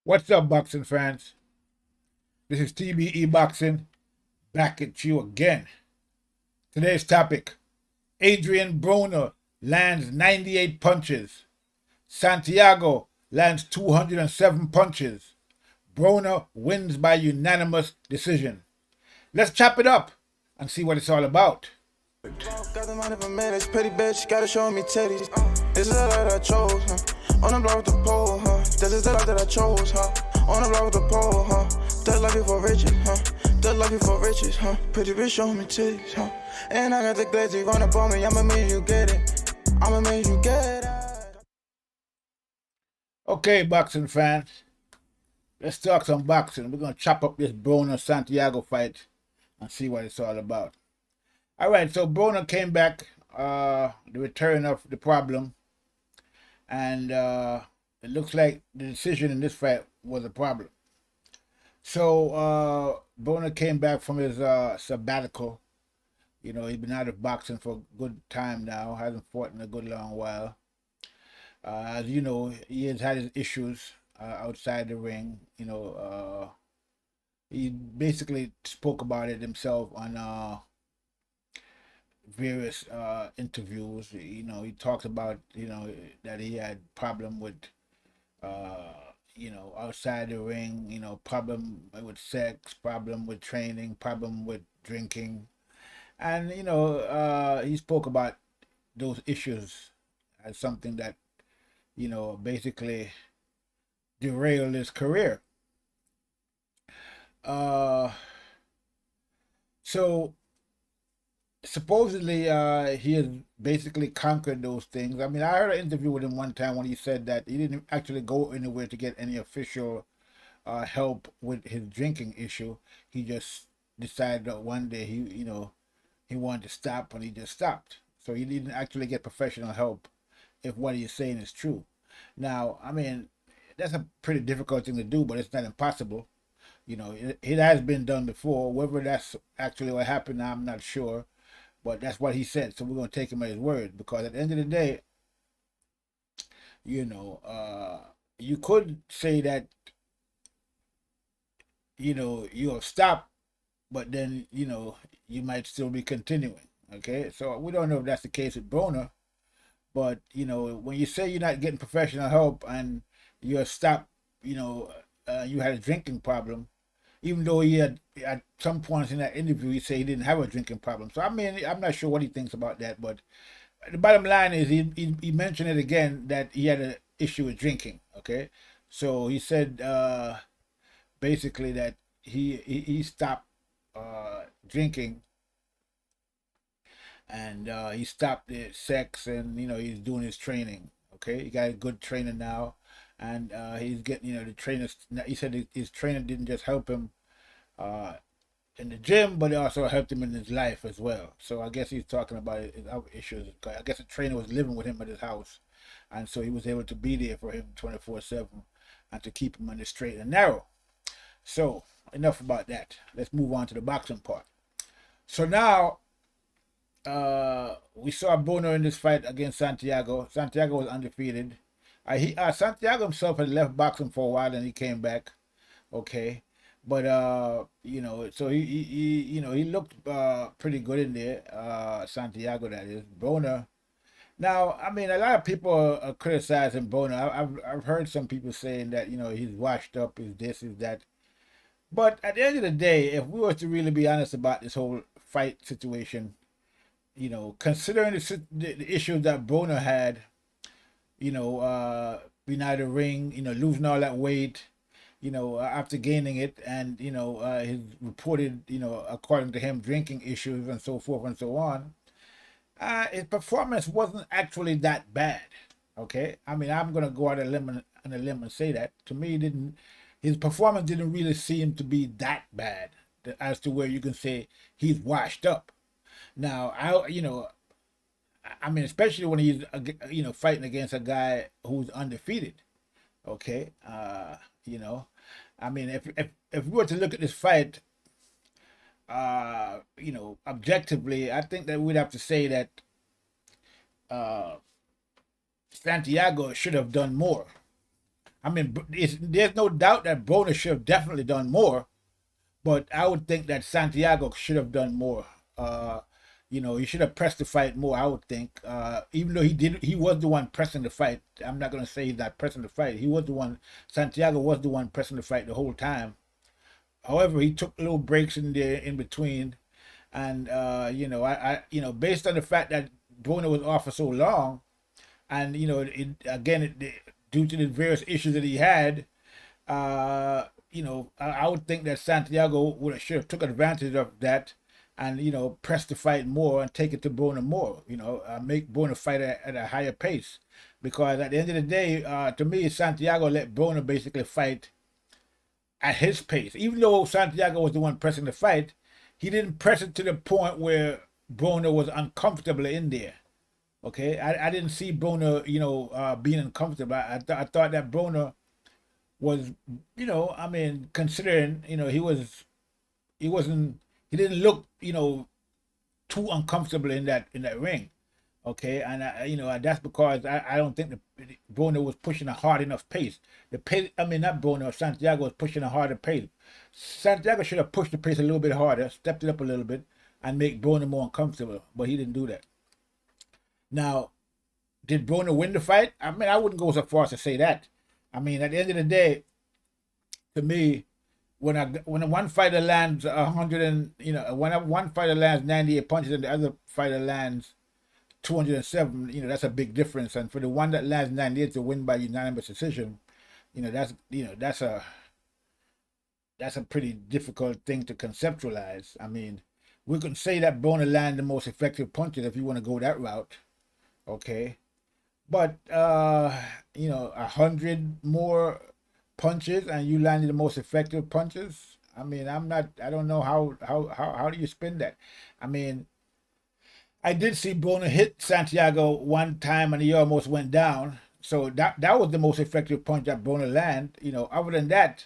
What's up, boxing fans? This is TBE Boxing, back at you again. Today's topic, Adrien Broner lands 98 punches. Santiago lands 207 punches. Broner wins by unanimous decision. Let's chop it up and see what it's all about. Got the money for minutes, pretty bitch, gotta show me titties. This is the life that I chose, huh? On the block with the pole, huh? This is the life that I chose, huh? On the block with the pole, huh? That life before riches, huh? That life before riches, huh? Pretty bitch, show me titties, huh? And I got the glazzy run up on me, I'ma make you get it. I'ma make you get it. Okay, boxing fans, let's talk some boxing. We're gonna chop up this Broner Santiago fight and see what it's all about. All right, so Broner came back, the return of the problem, and it looks like the decision in this fight was a problem. So Broner came back from his sabbatical. You know, he's been out of boxing for a good time now, hasn't fought in a good long while. As you know, he has had his issues outside the ring. You know, he basically spoke about it himself on various interviews. You know, he talked about, you know, that he had problem with you know, outside the ring, you know, problem with sex, problem with training, problem with drinking. And you know, he spoke about those issues as something that, you know, basically derailed his career. So supposedly he has basically conquered those things. I mean, I heard an interview with him one time when he said that he didn't actually go anywhere to get any official help with his drinking issue. He just decided that one day you know, he wanted to stop, and he just stopped. So he didn't actually get professional help, if what he's saying is true. Now, I mean, that's a pretty difficult thing to do, but it's not impossible. You know, it has been done before. Whether that's actually what happened, I'm not sure. But that's what he said, so we're going to take him at his word, because at the end of the day, you know, you could say that, you know, you have stopped, but then, you know, you might still be continuing. Okay, so we don't know if that's the case with Broner, but you know, when you say you're not getting professional help and you're stopped, you know, you had a drinking problem, even though he had at some points in that interview he said he didn't have a drinking problem. So I mean, I'm not sure what he thinks about that, but the bottom line is he mentioned it again that he had an issue with drinking. Okay, so he said basically that he stopped drinking, and he stopped the sex, and you know, he's doing his training. Okay, he got a good trainer now, and he's getting, you know, the trainers. He said his trainer didn't just help him uh, in the gym, but it also helped him in his life as well. So I guess he's talking about his other issues. I guess the trainer was living with him at his house, and so he was able to be there for him 24/7 and to keep him on the straight and narrow. So enough about that. Let's move on to the boxing part. So now we saw Broner in this fight against Santiago. Santiago was undefeated. Santiago himself had left boxing for a while, and he came back. Okay, but you know, so he you know, he looked pretty good in there. Santiago, that is. Broner. Now, I mean, a lot of people are criticizing Broner. I've heard some people saying that, you know, he's washed up, he's this, he's that. But at the end of the day, if we were to really be honest about this whole fight situation, you know, considering the issues that Broner had, you know, being out of the ring, you know, losing all that weight, you know, after gaining it, and you know, his reported, you know, according to him, drinking issues and so forth and so on, his performance wasn't actually that bad. Okay, I mean, I'm gonna go out on a limb and say that to me, his performance didn't really seem to be that bad, as to where you can say he's washed up. Now, you know, I mean, especially when he's, you know, fighting against a guy who's undefeated. Okay, you know, I mean, if we were to look at this fight, you know, objectively, I think that we'd have to say that Santiago should have done more. I mean, there's no doubt that Broner should have definitely done more, but I would think that Santiago should have done more. You know, he should have pressed the fight more, I would think. Even though he was the one pressing the fight. I'm not gonna say he's not pressing the fight. He was the one. Santiago was the one pressing the fight the whole time. However, he took little breaks in there in between, and you know, you know, based on the fact that Broner was off for so long, and you know, due to the various issues that he had, you know, I would think that Santiago should have took advantage of that, and you know, press the fight more and take it to Broner more. You know, make Broner fight at a higher pace, because at the end of the day, to me, Santiago let Broner basically fight at his pace. Even though Santiago was the one pressing the fight, he didn't press it to the point where Broner was uncomfortable in there. Okay, I didn't see Broner, you know, being uncomfortable. I thought that Broner was, you know, I mean, considering, you know, he didn't look, you know, too uncomfortable in that ring. Okay, and you know, that's because I don't think Broner was pushing a hard enough pace. The pace, I mean, not Broner, Santiago was pushing a harder pace. Santiago should have pushed the pace a little bit harder, stepped it up a little bit, and make Broner more uncomfortable, but he didn't do that. Now, did Broner win the fight? I mean, I wouldn't go so far as to say that. I mean, at the end of the day, to me, when one fighter lands 100 and, you know, when one fighter lands 98 punches and the other fighter lands 207, you know, that's a big difference. And for the one that lands 98 to win by unanimous decision, you know, that's a pretty difficult thing to conceptualize. I mean, we can say that Broner landed the most effective punches if you want to go that route, okay? But you know, 100 more punches and you landed the most effective punches. I mean, I don't know how do you spin that? I mean, I did see Broner hit Santiago one time and he almost went down. So that was the most effective punch that Broner landed. You know, other than that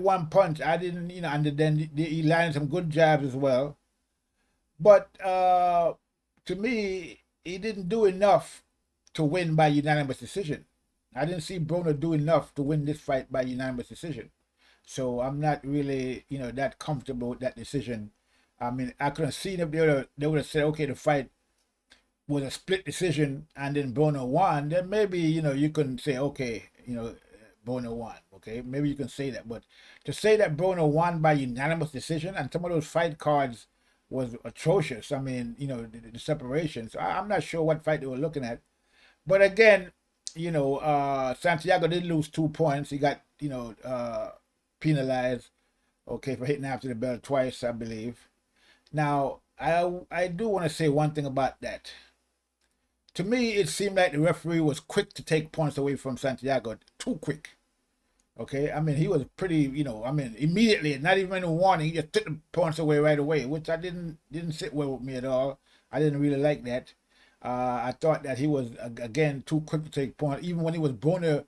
one punch, I didn't, you know, and then he landed some good jabs as well. But to me, he didn't do enough to win by unanimous decision. I didn't see Broner do enough to win this fight by unanimous decision. So I'm not really, you know, that comfortable with that decision. I mean, I could have seen if they would have said, okay, the fight was a split decision and then Broner won, then maybe, you know, you can say, okay, you know, Broner won. Okay, maybe you can say that. But to say that Broner won by unanimous decision, and some of those fight cards was atrocious. I mean, you know, the separation. So I'm not sure what fight they were looking at. But again, you know, Santiago did lose 2 points. He got, you know, penalized, okay, for hitting after the bell twice, I believe. Now, I do want to say one thing about that. To me, it seemed like the referee was quick to take points away from Santiago. Too quick. Okay, I mean, he was pretty, you know, I mean, immediately, not even a warning, he just took the points away right away, which I didn't sit well with me at all. I didn't really like that. I thought that he was, again, too quick to take points. Even when it was Broner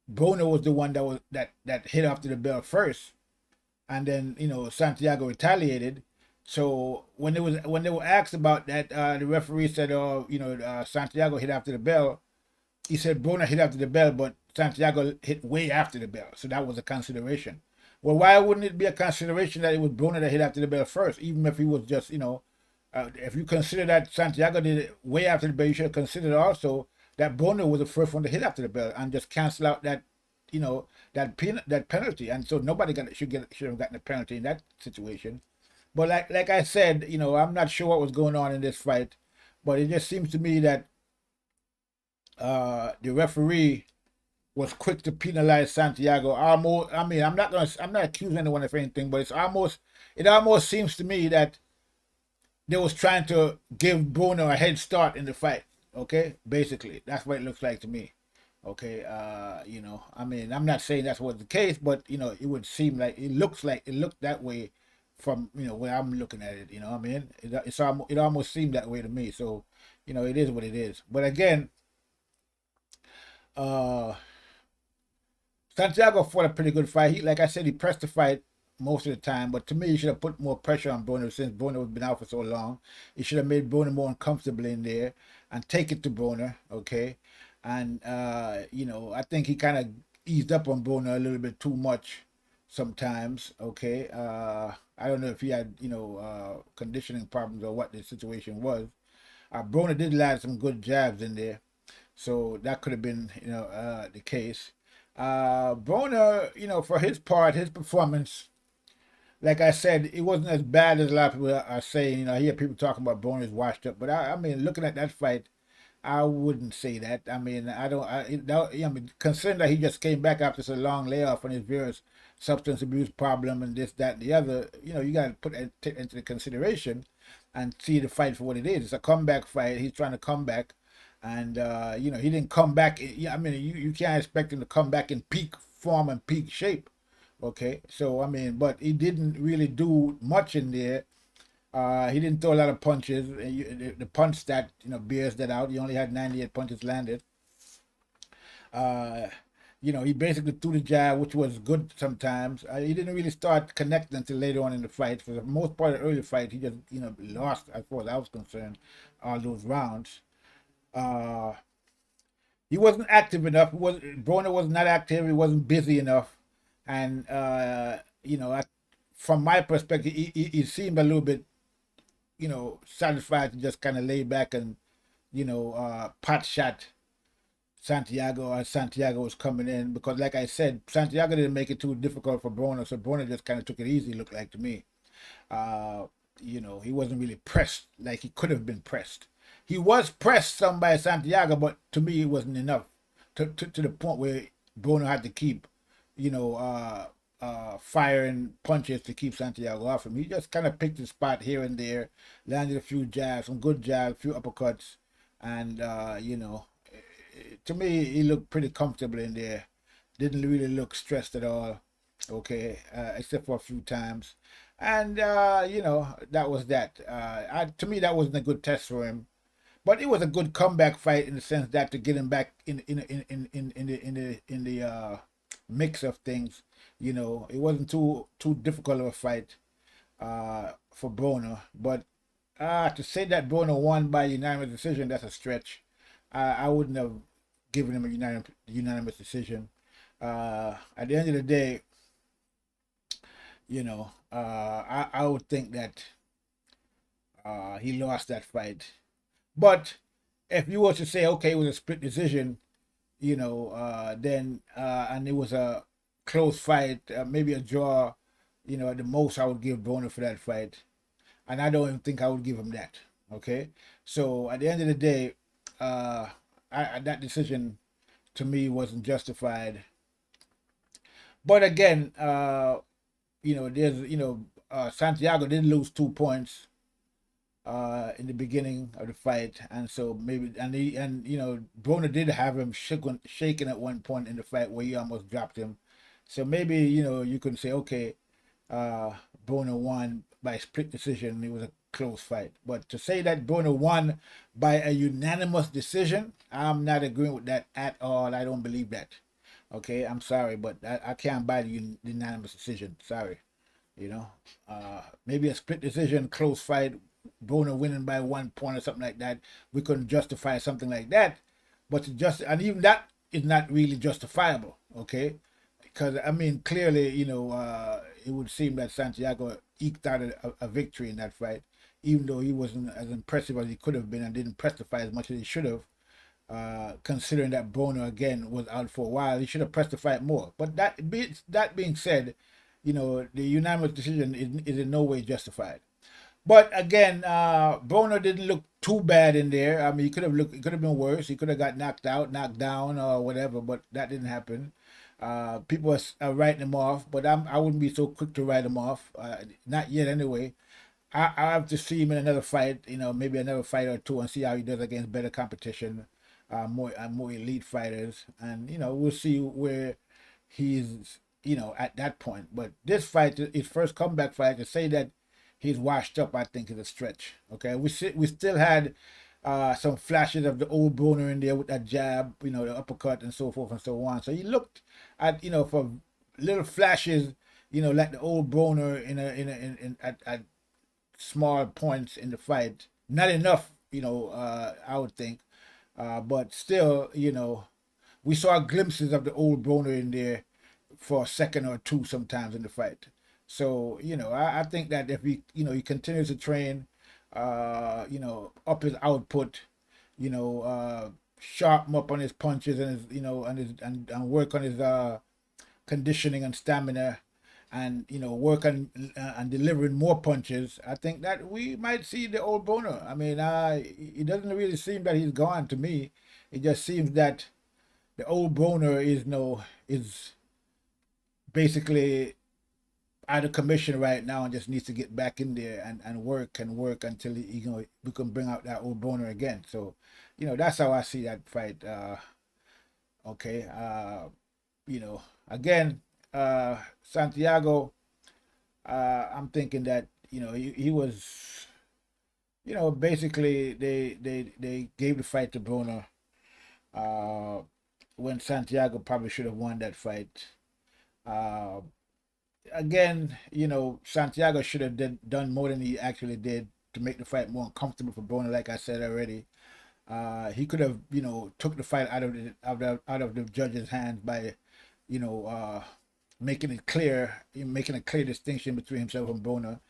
was the one that hit after the bell first, and then, you know, Santiago retaliated. So when they were asked about that, the referee said, "Oh, you know, Santiago hit after the bell." He said Broner hit after the bell, but Santiago hit way after the bell. So that was a consideration. Well, why wouldn't it be a consideration that it was Broner that hit after the bell first, even if he was just, you know, if you consider that Santiago did it way after the bell, you should have considered also that Broner was the first one to hit after the bell and just cancel out that, you know, that penalty. And so nobody should have gotten a penalty in that situation. But like I said, you know, I'm not sure what was going on in this fight, but it just seems to me that the referee was quick to penalize Santiago. Almost, I mean, I'm not accusing anyone of anything, but it almost seems to me that they was trying to give Broner a head start in the fight. Okay, basically, that's what it looks like to me. Okay, you know, I mean, I'm not saying that's what the case, but you know, it would seem like it looked that way from, you know, where I'm looking at it. You know what I mean? It almost seemed that way to me. So, you know, it is what it is. But again, Santiago fought a pretty good fight. Like I said, he pressed the fight most of the time, but to me, he should have put more pressure on Broner since Broner has been out for so long. He should have made Broner more uncomfortable in there and take it to Broner, okay? And you know, I think he kind of eased up on Broner a little bit too much sometimes. Okay, I don't know if he had, you know, conditioning problems or what the situation was. Broner did land some good jabs in there, so that could have been, you know, the case. Broner, you know, for his part, his performance, like I said, it wasn't as bad as a lot of people are saying. You know, I hear people talking about Broner's washed up, but I mean, looking at that fight, I wouldn't say that. I mean, I don't. I mean, considering that he just came back after such a long layoff on his various substance abuse problem and this, that, and the other, you know, you got to put it into consideration and see the fight for what it is. It's a comeback fight. He's trying to come back, and you know, he didn't come back. I mean, you can't expect him to come back in peak form and peak shape. Okay, so I mean, but he didn't really do much in there. He didn't throw a lot of punches. The punch stat, you know, bears that out. He only had 98 punches landed. Uh, you know, he basically threw the jab, which was good sometimes. He didn't really start connecting until later on in the fight. For the most part of the early fight, he just, you know, lost, as far as I was concerned, all those rounds. Uh, he wasn't active enough. Broner was not active. He wasn't busy enough. And, you know, from my perspective, he seemed a little bit, you know, satisfied to just kind of lay back and, you know, pot shot Santiago as Santiago was coming in, because, like I said, Santiago didn't make it too difficult for Broner, so Broner just kind of took it easy, looked like to me. Uh, you know, he wasn't really pressed like he could have been pressed. He was pressed some by Santiago, but to me, it wasn't enough to the point where Broner had to keep, you know, firing punches to keep Santiago off him. He just kind of picked his spot here and there, landed a few jabs, some good jabs, a few uppercuts, and you know, to me, he looked pretty comfortable in there. Didn't really look stressed at all. Okay, except for a few times, and you know, that was that. To me, that wasn't a good test for him. But it was a good comeback fight in the sense that to get him back in the mix of things. You know, it wasn't too difficult of a fight for Broner. But to say that Broner won by unanimous decision, that's a stretch. I wouldn't have given him a unanimous decision. At the end of the day, you know, I would think that he lost that fight. But if you were to say, okay, it was a split decision, you know, then and it was a close fight, maybe a draw, you know, at the most I would give Broner for that fight, and I don't even think I would give him that. Okay, so at the end of the day, that decision to me wasn't justified. But again, you know, Santiago did lose 2 points in the beginning of the fight, and so maybe and you know, Broner did have him shaking at one point in the fight where he almost dropped him. So maybe, you know, you can say, okay, Broner won by split decision. It was a close fight, but to say that Broner won by a unanimous decision, I'm not agreeing with that at all. I don't believe that. Okay, I'm sorry, but I can't buy the unanimous decision. Sorry. You know, maybe a split decision, close fight, Broner winning by 1 point or something like that. We couldn't justify something like that, but and even that is not really justifiable. Okay, because I mean, clearly, you know, it would seem that Santiago eked out a victory in that fight, even though he wasn't as impressive as he could have been and didn't press the fight as much as he should have. Considering that Broner again was out for a while, he should have pressed the fight more. But that being said, you know, the unanimous decision is in no way justified. But again, Broner didn't look too bad in there. I mean, it could have been worse. He could have got knocked out, knocked down, or whatever. But that didn't happen. People are writing him off, but I wouldn't be so quick to write him off. Not yet, anyway. I have to see him in another fight. You know, maybe another fight or two, and see how he does against better competition, more elite fighters, and you know, we'll see where he's, you know, at that point. But this fight, his first comeback fight, to say that he's washed up, I think is a stretch. Okay, we still had some flashes of the old Broner in there with that jab, you know, the uppercut and so forth and so on. So he looked at, you know, for little flashes, you know, like the old Broner at small points in the fight. Not enough, you know, I would think. But still, you know, we saw glimpses of the old Broner in there for a second or two sometimes in the fight. So, you know, I think that if he continues to train, you know, up his output, you know, sharpen up on his punches and his, you know, and work on his conditioning and stamina, and you know, work on and delivering more punches, I think that we might see the old Broner. I mean, it doesn't really seem that he's gone to me. It just seems that the old Broner is basically out of commission right now and just needs to get back in there and work until we can bring out that old Broner again. So, you know, that's how I see that fight. Okay. You know, again, Santiago, I'm thinking that, you know, he was, you know, basically they gave the fight to Broner when Santiago probably should have won that fight. Uh, Again, you know, Santiago should have done more than he actually did to make the fight more comfortable for Broner. Like I said already, he could have, you know, took the fight out of the judge's hands by, you know, making a clear distinction between himself and Broner.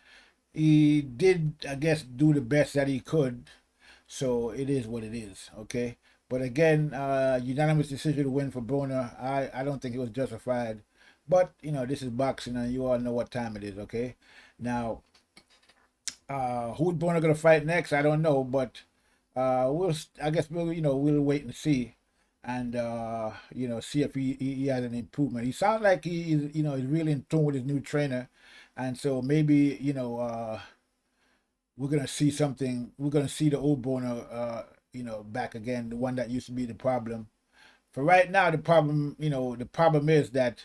He did, I guess, do the best that he could. So it is what it is. Okay. But again, unanimous decision to win for Broner. I don't think it was justified. But, you know, this is boxing and you all know what time it is, okay? Now, who's Broner going to fight next? I don't know, but I guess we'll wait and see. And, you know, see if he has an improvement. He sounds like he's really in tune with his new trainer. And so maybe, you know, we're going to see something. We're going to see the old Broner, you know, back again, the one that used to be the problem. For right now, the problem is that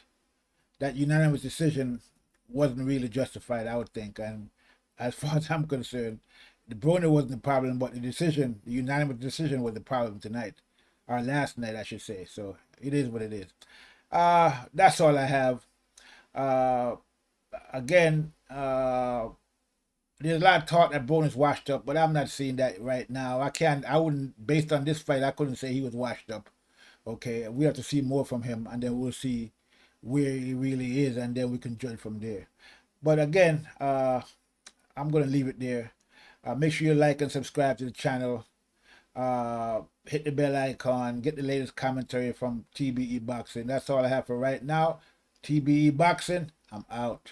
unanimous decision wasn't really justified, I would think. And as far as I'm concerned, the Broner wasn't the problem, but the unanimous decision was the problem tonight. Or last night, I should say. So it is what it is. That's all I have. Again, there's a lot of talk that Broner's washed up, but I'm not seeing that right now. Based on this fight, I couldn't say he was washed up. Okay, we have to see more from him, and then we'll see where he really is, and then we can judge from there. But again, I'm going to leave it there. Make sure you like and subscribe to the channel. Hit the bell icon. Get the latest commentary from TBE Boxing. That's all I have for right now. TBE Boxing, I'm out.